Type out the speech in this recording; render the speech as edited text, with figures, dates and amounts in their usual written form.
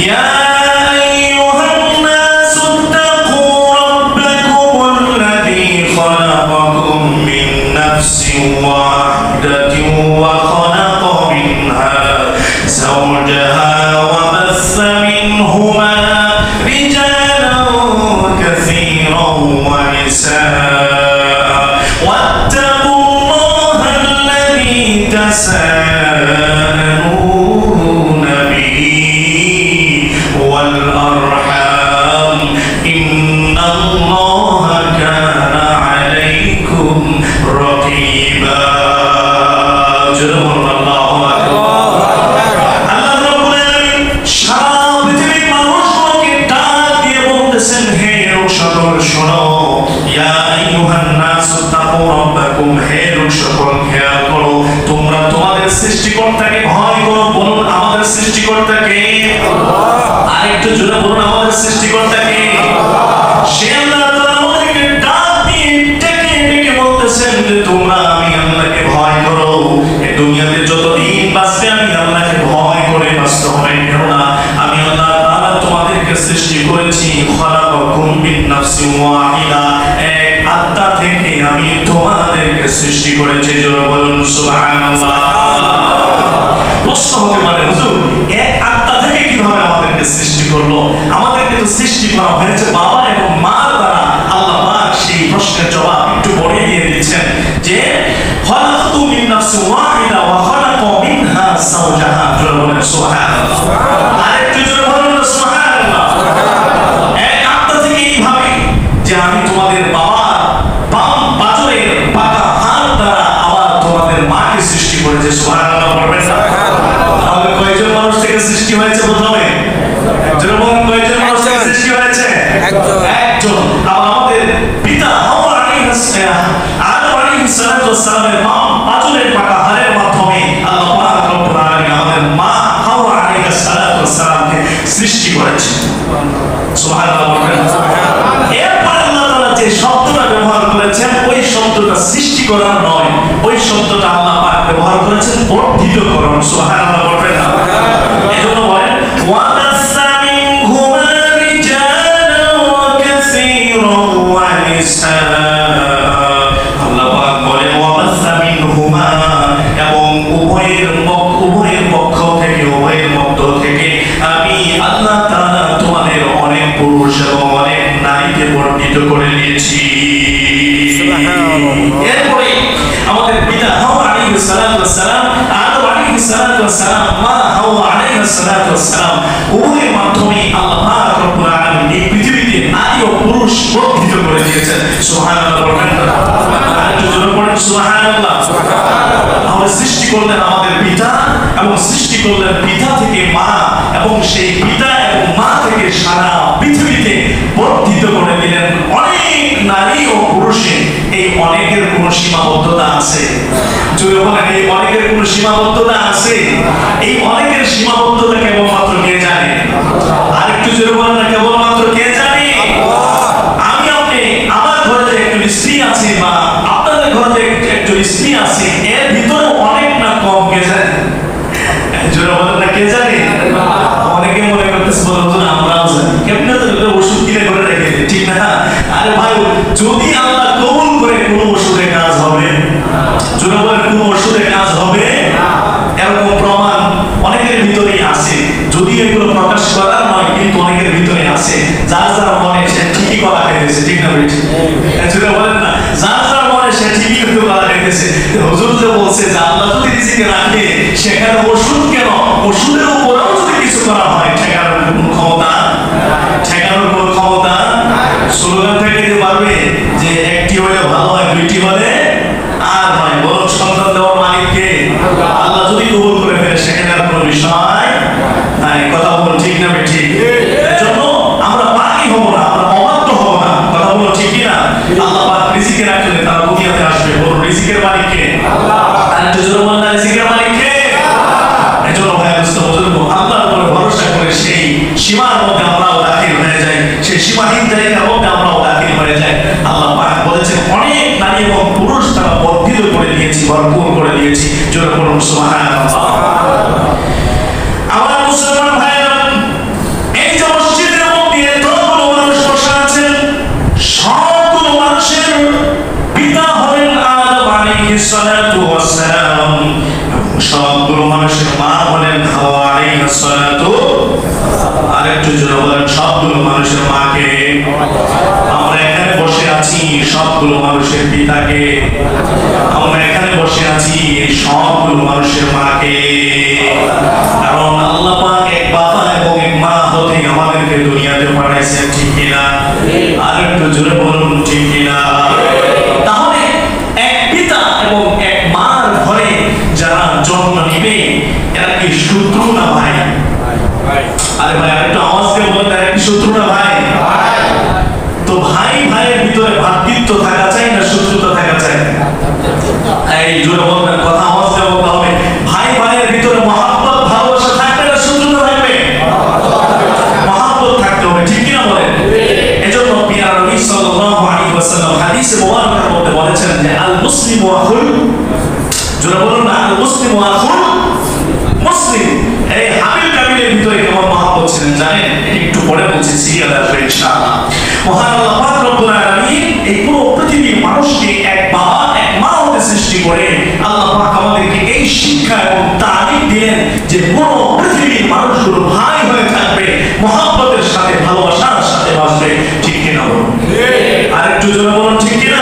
ইয়া আইয়ুহান নাসু তাকু রাব্বাকুম আল্লাযী খালাকাকুম মিন নাফসিন ওয়াহিদাতিন ওয়া খালাকা মিনহা যাওজাহা ওয়া বাসসা মিনহুমা রিজালান কাসীরান ওয়া নিসাআ ওয়াত্তাকুল্লাহা আল্লাযী تساءلون به والأرحام إن الله كان عليكم رقيبا. الله أكبر. الله رب العالمين সারা পৃথিবীর মানুষকে ডাক দিয়ে বলতেছেন, হে সকল শোনো, ইয়া আইয়ুহান নাসু তাকু রাব্বাকুম, হে সকল খেয়াল করো, তোমরা তোমাদের সৃষ্টিকর্তাকে ভয় করো। বলুন আমাদের সৃষ্টিকর্তাকে আল্লাহ। আরেকটু জোরে বলুন আমাদের সৃষ্টিকর্তাকে আল্লাহ। সে আল্লাহ তাআলা আমাদেরকে ডাক দিয়ে ডেকে ডেকে বলতেছেন যে তোমরা আমি আল্লাহকে ভয় করো। এই দুনিয়াতে যতদিন বাঁচবে আমি আল্লাহকে ভয় করে বাঁচতে হবে, কেননা আমি আল্লাহ তাআলা তোমাদেরকে সৃষ্টি করেছি। খালাকাকুম মিন নাফসিন ওয়াহিদা, এক আত্মা থেকে আমি তোমাদেরকে সৃষ্টি করেছি। জোরে বলুন সুবহানাল্লাহ। প্রশ্ন হতে পারে, হুজুর এক আত্মা থেকে কিভাবে আমাদেরকে সৃষ্টি করলো? আমাদেরকে তো সৃষ্টি করা হয়েছে বাবা এবং মা দ্বারা। আল্লাহ পাক সেই প্রশ্নের জবাব একটু পরে দিয়ে দিচ্ছেন যে খালাকতু মিন নাফসিন ওয়াহিদা ওয়া খালাকা মিনহা যাওজাহা। জোরে বলুন সুবহানাল্লাহ। আরেকটু জোরে বলুন সুবহানাল্লাহ। এক আত্মা থেকে এইভাবে যে আমি তোমাদের বাবা বাম পাঁজরের পাকা হাত দ্বারা আবার তোমাদের মাকে সৃষ্টি করেছে। সুবহানাল্লাহ বলবেন না? তাহলে কয়জন মানুষ থেকে সৃষ্টি হয়েছে প্রথমে? যেরকম কয়জন মানুষ থেকে সৃষ্টি হয়েছে? একজন। আবার আমাদের পিতা হাওয়া আলাইহিস সালামের বাম পাঁজরের পাকা হাড়ের মাধ্যমে আল্লাহ পাক রব্বুল আলামিন আমাদের মা হাওয়া আলাইহিস সালামকে সৃষ্টি করেছে। সুবহানাল্লাহ বলবেন না? এরপর আল্লাহ তাআলা যে শব্দটা ব্যবহার করেছেন ওই শব্দটা সৃষ্টি করা নয়, ওই শব্দটা আল্লাহ পাক ব্যবহার করেছেন বর্ধিতকরণ। সুবহানাল্লাহ বলবেন না? এজন্য বলেন ওয়া বাসসা মিনহুমা রিজালান কাসীরান ওয়া নিসাআ। আল্লাহ পাক বলেন ওয়া বাসসা মিনহুমা, এবং উভয়ের পক্ষ থেকে উভয়ের মধ্য থেকে আমি আল্লাহ তাআলা তোমাদের অনেক পুরুষ এবং অনেক নারীকে বর্ধিত করে নিয়েছি। এরপরে আমাদের পিতা হাওয়া আলাইহিস সালাম, আদম আলাইহিস সালাম, মা হাওয়া আলাইহিস সালাম, উভয়ের মাধ্যমে আল্লাহ পাক রব্বুল আলামিন এই পৃথিবীতে নারী ও পুরুষ বর্ধিত করে দিয়েছেন। সুবহানাল্লাহ বলবেন না? আরেকটু জোরে বলেন সুবহানাল্লাহ। তাহলে সৃষ্টি করলেন আমাদের পিতা এবং সৃষ্টি করলেন পিতা থেকে মা, এবং সেই পিতা এবং মা থেকে সারা পৃথিবীতে বর্ধিত করে দিলেন অনেক নারী ও পুরুষে। এই অনেকের কোন সীমাবদ্ধতা আছে? যদি বলেন এই অনেকের কোন সীমাবদ্ধতা আছে? এই অনেকের সীমাবদ্ধতা কেবলমাত্র কে জানে? আরেকটু জোরে বলেন না, কেবলমাত্র কে জানে? আমি আপনি, আমার ঘরে যে একজন স্ত্রী আছে বা আপনাদের ঘরে যে একজন স্ত্রী আছে, এর ভিতরে অনেক না কম কে জানে? জোরে বলেন না, কে জানে? অনেকে মনে করতেছে বলুন আমরাও জানি। কেমনে তো ওষুধ কিনে করে রেখে দিই, ঠিক না? আরে ভাই, যদি আল্লাহ কবুল করে কোন ওষুধে কাজ হবে? জোরে বলেন কোন ওষুধে কাজ হবে? এরকম প্রমাণ অনেকের ভিতরেই আছে, যদি এগুলো প্রকাশ করার নয়, কিন্তু অনেকের ভিতরে আছে। যার যার মনে সে ঠিকই কলা খাইতেছে, ঠিক না ভাই? জোরে বলেন না, যার যার মনে সে ঠিকই কিন্তু কলা খাইতেছে। হুজুর যে বলছে যে আল্লাহ যদি রিজিকে রাখে, সেখানে ওষুধ কেন? ওষুধের উপরেও যদি কিছু করা হয়, ঠেকানোর কোনো ক্ষমতা, ঠেকানোর কোনো ক্ষমতা স্লোগান থেকে দিতে পারবে যে একটি হলে ভালো হয়, দুইটি হলে আর হয়। বরং সন্তান দেওয়ার মালিককে আল্লাহ যদি কবুল করে ফেলে, সেখানে আর কোনো বিষয় নাই। কথা বলুন ঠিক না ঠিক? এজন্য আমরা বাকি হব না, আমরা অবাধ্য হব না। কথা বলুন ঠিক না? আল্লাহ পাক রিজিকে রাখলে তারা দুনিয়াতে আসবে। বলুন রিজিকের মালিককে আল্লাহ। আর জোরে বলেন না, রিজিকের মালিককে আল্লাহ। এজন্য ভাই বুঝতে আল্লাহর উপরে ভরসা করে সেই সীমার মধ্যে আমরাও দাখিল হয়ে যাই, সেই সীমাহীন জায়গার মধ্যে আমরাও দাখিল হয়ে যাই। আল্লাহ পাক বলেছেন অনেক নারী এবং পুরুষ তারা বর্ধিত করে দিয়েছি, ভরপুর করে দিয়েছি। জোরে বলুন সুবহানাল্লাহ। আমার মুসলমান ভাইরা, আল্লাহ পাক বলেছেন অনেক নারী এবং পুরুষ তারা বর্ধিত করে দিয়েছি, ভরপুর করে দিয়েছি। জোরে বলুন সুবহানাল্লাহ। এরপরে আমাদের পিতা হাওয়া আলাইহিস সালাম, আলাইহিস সালাতু, আরেকটু জোরে বলেন সবগুলো মানুষের মাকে। আমরা এখানে বসে আছি সবগুলো মানুষের পিতাকে, আমরা এখানে বসে আছি এই সবগুলো মানুষের মাকে। কারণ আল্লাহ পাক এক বাবা এবং এক মা হতে আমাদেরকে দুনিয়াতে পাঠাইছেন, ঠিক কিনা? আরেকটু জোরে বলুন ঠিক কিনা? তাহলে এক পিতা এবং এক মার ঘরে যারা জন্ম নিবে এরা কি শত্রু না ভাই? আরে ভাই আরেকটু আওয়াজ দিয়ে বলেন, এরা কি শত্রু না ভাই? তো ভাই ভাইয়ের ভিতরে ভ্রাতৃত্ব থাকা চাই না শত্রুতা থাকা চাই? এই জোরে বলবেন, কথা আওয়াজ দিয়ে বলতে হবে। ভাই ভাইয়ের ভিতরে মহব্বত ভালোবাসা থাকবে না শত্রুতা থাকবে? মহব্বত থাকতে হবে, ঠিক কিনা বলেন? এজন্য পিয়ার নবী সাল্লাল্লাহু আলাইহি ওয়াসাল্লাম হাদিসে মুবারকার মধ্যে বলেছেন যে আল মুসলিমু আখুল, জোরে বলুন না, আল মুসলিমু আখুল মুসলিম। এই হাবিল কাবিলের ভিতরে কেমন মহব্বত ছিলেন জানেন? একটু পরে বলছি, সিরিয়াল আসবে ইনশাআল্লাহ। মহান আল্লাহ পাক রব্বুল আলামিন এই পুরো পৃথিবীর মানুষকে এক বাবা এক মা হতে সৃষ্টি করে আল্লাহ পাক আমাদেরকে এই শিক্ষা এবং তালিম দিলেন যে পুরো পৃথিবীর মানুষগুলো ভাই হয়ে থাকবে, মহব্বতের সাথে ভালোবাসার সাথে বাঁচবে, ঠিক কিনা বলুন? আরেকটু জোরে বলুন ঠিক কিনা?